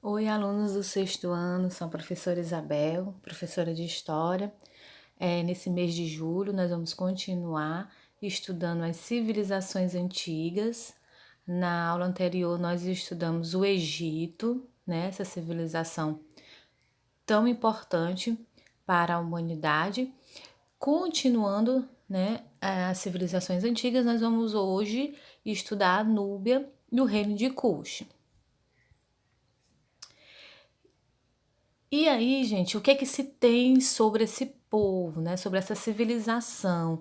Oi, alunos do sexto ano, sou a professora Isabel, professora de História. Nesse mês de julho, nós vamos continuar estudando as civilizações antigas. Na aula anterior, nós estudamos o Egito, né, essa civilização tão importante para a humanidade. Continuando, né, as civilizações antigas, nós vamos hoje estudar a Núbia e o reino de Kush. E aí, gente, o que é que se tem sobre esse povo, né? Sobre essa civilização?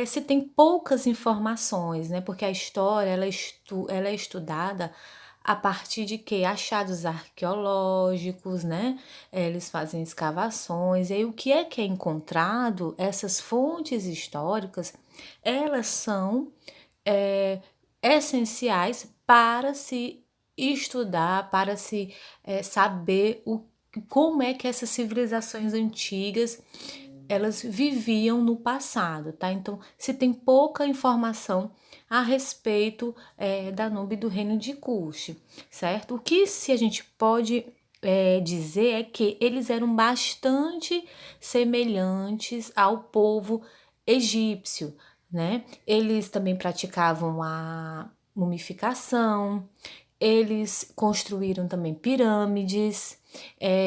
Se tem poucas informações, né? Porque a história ela é estudada a partir de quê? Achados arqueológicos, né? Eles fazem escavações, e aí o que é encontrado? Essas fontes históricas, elas são é, essenciais para se estudar, para se saber como é que essas civilizações antigas elas viviam no passado, tá? Então, se tem pouca informação a respeito da Nubia e do reino de Cush, certo? O que se a gente pode dizer é que eles eram bastante semelhantes ao povo egípcio, né? Eles também praticavam a mumificação, eles construíram também pirâmides.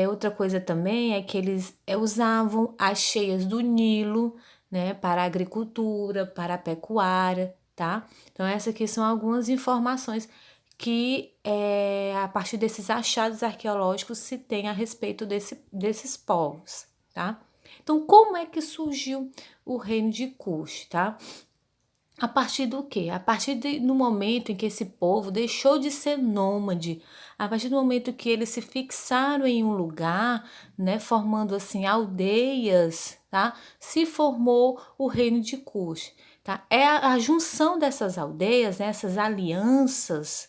Outra coisa também é que eles usavam as cheias do Nilo, né, para a agricultura, para a pecuária, tá? Então, essas aqui são algumas informações que, a partir desses achados arqueológicos, se tem a respeito desses povos, tá? Então, como é que surgiu o reino de Cush, tá? A partir do quê? No momento em que esse povo deixou de ser nômade, a partir do momento que eles se fixaram em um lugar, né, formando assim aldeias, tá? Se formou o reino de Cush, tá? É a junção dessas aldeias, né, essas alianças,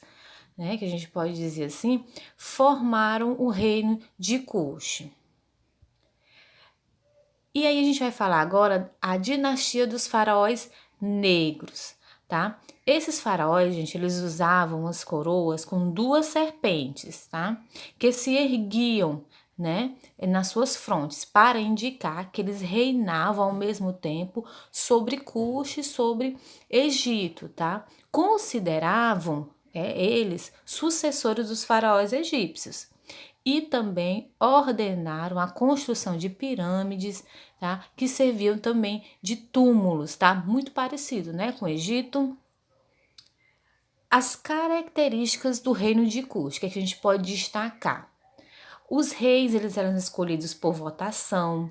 né, que a gente pode dizer assim, formaram o reino de Cush. E aí a gente vai falar agora a dinastia dos faraós negros, tá? Esses faraós, gente, eles usavam as coroas com duas serpentes, tá? Que se erguiam, né, nas suas frontes para indicar que eles reinavam ao mesmo tempo sobre Cush e sobre Egito, tá? Consideravam eles sucessores dos faraós egípcios e também ordenaram a construção de pirâmides, tá? Que serviam também de túmulos, tá? Muito parecido, né, com o Egito. As características do reino de Cush, que a gente pode destacar. Os reis, eles eram escolhidos por votação.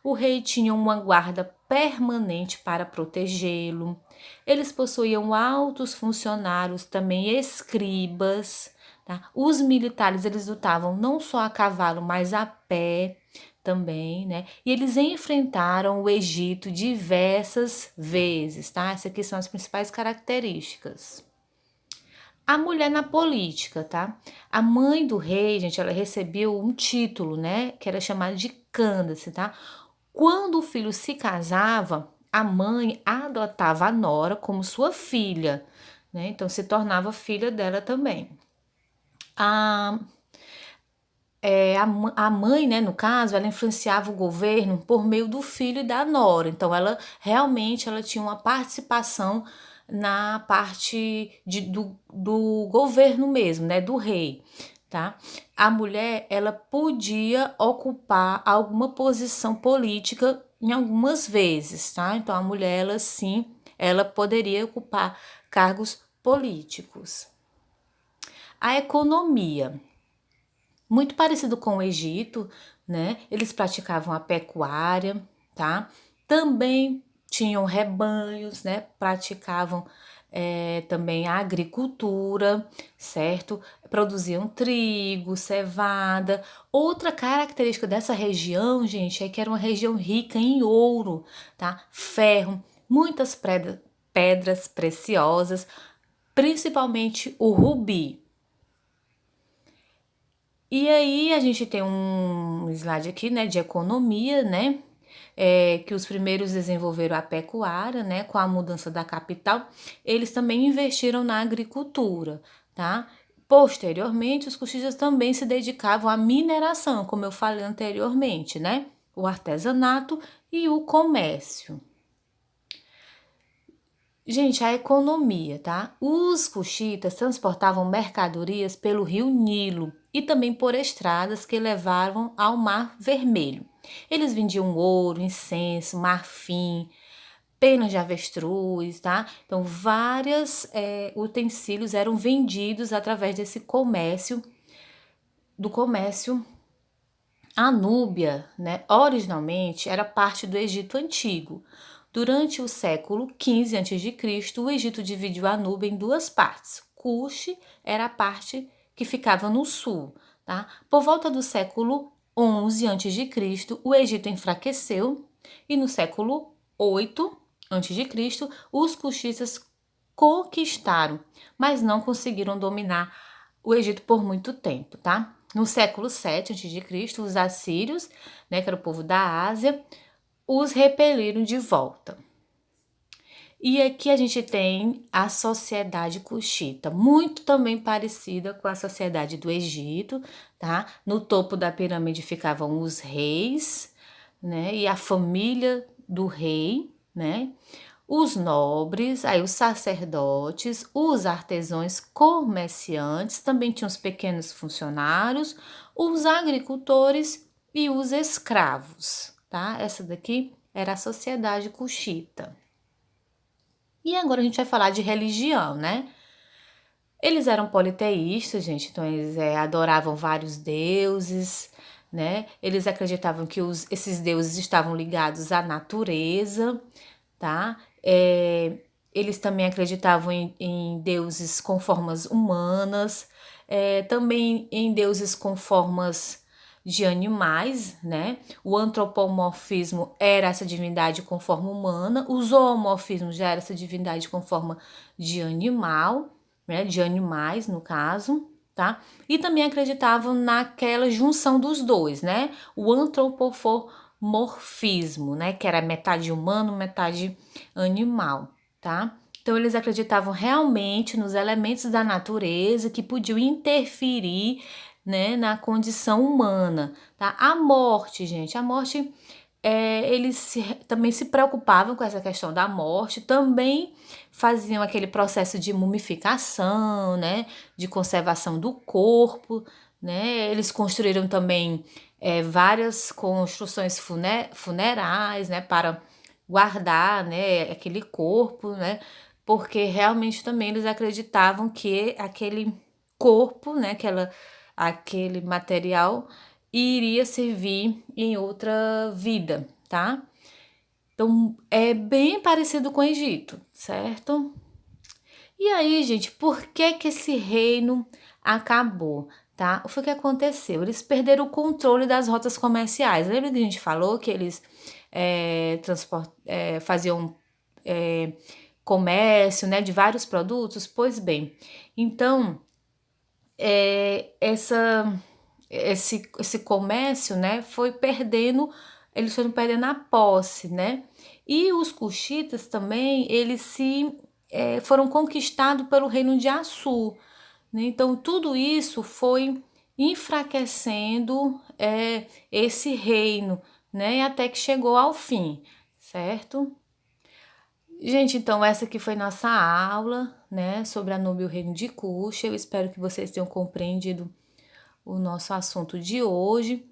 O rei tinha uma guarda permanente para protegê-lo. Eles possuíam altos funcionários, também escribas, tá? Os militares, eles lutavam não só a cavalo, mas a pé também, né? E eles enfrentaram o Egito diversas vezes, tá? Essas aqui são as principais características. A mulher na política, tá? A mãe do rei, gente, ela recebeu um título, né? Que era chamado de Candace, tá? Quando o filho se casava, a mãe adotava a nora como sua filha, né? Então se tornava filha dela também. A, a mãe, né, no caso, ela influenciava o governo por meio do filho e da nora. Então ela realmente ela tinha uma participação na parte do governo mesmo, né, do rei, tá? A mulher, ela podia ocupar alguma posição política em algumas vezes, tá? Então a mulher, ela sim, ela poderia ocupar cargos políticos. A economia, muito parecido com o Egito, né? Eles praticavam a pecuária, tá? Também tinham rebanhos, né? Praticavam também a agricultura, certo? Produziam trigo, cevada. Outra característica dessa região, gente, é que era uma região rica em ouro, tá? Ferro, muitas pedras preciosas, principalmente o rubi. E aí a gente tem um slide aqui, né, de economia, né, que os primeiros desenvolveram a pecuária, né, com a mudança da capital, eles também investiram na agricultura, tá? Posteriormente, os cuxitas também se dedicavam à mineração, como eu falei anteriormente, né? O artesanato e o comércio. Gente, a economia, tá? Os cuxitas transportavam mercadorias pelo rio Nilo e também por estradas que levavam ao Mar Vermelho. Eles vendiam ouro, incenso, marfim, penas de avestruz, tá? Então, vários utensílios eram vendidos através desse comércio, do comércio. A Núbia, né, originalmente era parte do Egito Antigo. Durante o século XV a.C., o Egito dividiu a Núbia em duas partes. Cuxi era a parte que ficava no sul. Tá? Por volta do século XI a.C., o Egito enfraqueceu e no século VIII a.C., os cuxitas conquistaram, mas não conseguiram dominar o Egito por muito tempo, tá? No século VII a.C., os assírios, né, que era o povo da Ásia, os repeliram de volta. E aqui a gente tem a sociedade cuxita, muito também parecida com a sociedade do Egito, tá? No topo da pirâmide ficavam os reis, né? E a família do rei, né? Os nobres, aí os sacerdotes, os artesãos comerciantes, também tinham os pequenos funcionários, os agricultores e os escravos, tá? Essa daqui era a sociedade cuxita. E agora a gente vai falar de religião, né? Eles eram politeístas, gente, então eles adoravam vários deuses, né? Eles acreditavam que esses deuses estavam ligados à natureza, tá? Eles também acreditavam em deuses com formas humanas, também em deuses com formas de animais, né? O antropomorfismo era essa divindade com forma humana, o zoomorfismo já era essa divindade com forma de animal, né? De animais, no caso, tá? E também acreditavam naquela junção dos dois, né? O antropomorfismo, né? Que era metade humano, metade animal, tá? Então eles acreditavam realmente nos elementos da natureza que podiam interferir, né, na condição humana, tá? A morte, gente, a morte, também se preocupavam com essa questão da morte, também faziam aquele processo de mumificação, né, de conservação do corpo, né? Eles construíram também várias construções funerais, né, para guardar, né, aquele corpo, né, porque realmente também eles acreditavam que aquele corpo, né, aquele material iria servir em outra vida, tá? Então é bem parecido com o Egito, certo? E aí, gente, por que que esse reino acabou, tá? O que foi que aconteceu? Eles perderam o controle das rotas comerciais. Lembra que a gente falou que eles faziam comércio, né, de vários produtos? Pois bem, então esse comércio, né, eles foram perdendo a posse, né? E os cuxitas também, eles foram conquistados pelo reino de Assur, né? Então tudo isso foi enfraquecendo esse reino, né? Até que chegou ao fim, certo? Gente, então essa aqui foi nossa aula, né, sobre a Núbia e o reino de Cuxa. Eu espero que vocês tenham compreendido o nosso assunto de hoje.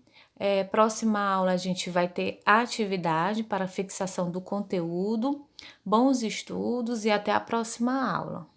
Próxima aula a gente vai ter atividade para fixação do conteúdo. Bons estudos e até a próxima aula.